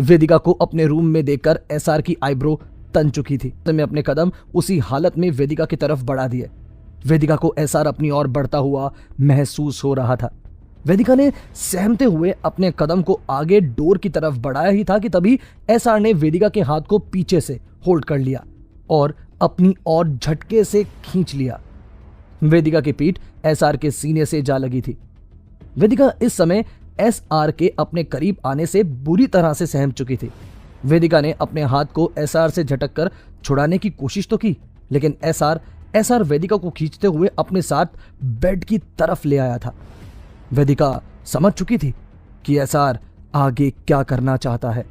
वेदिका को अपने रूम में देखकर एसआर की आईब्रो तन चुकी थी। मैं अपने कदम उसी हालत में वेदिका की तरफ बढ़ा दिए। वेदिका को एसआर अपनी ओर बढ़ता हुआ महसूस हो रहा था। वेदिका ने सहमते हुए अपने कदम को आगे डोर की तरफ बढ़ाया ही था कि तभी एसआर ने वेदिका के हाथ को पीछे से होल्ड कर लिया और अपनी ओर झटके से खींच लिया। वेदिका की पीठ एसआर के सीने से जा लगी थी। वेदिका इस समय एसआर के अपने करीब आने से बुरी तरह से सहम चुकी थी। वेदिका ने अपने हाथ को एसआर से झटक छुड़ाने की कोशिश तो की, लेकिन एसआर वेदिका को खींचते हुए अपने साथ बेड की तरफ ले आया था। वेदिका समझ चुकी थी कि एसआर आगे क्या करना चाहता है।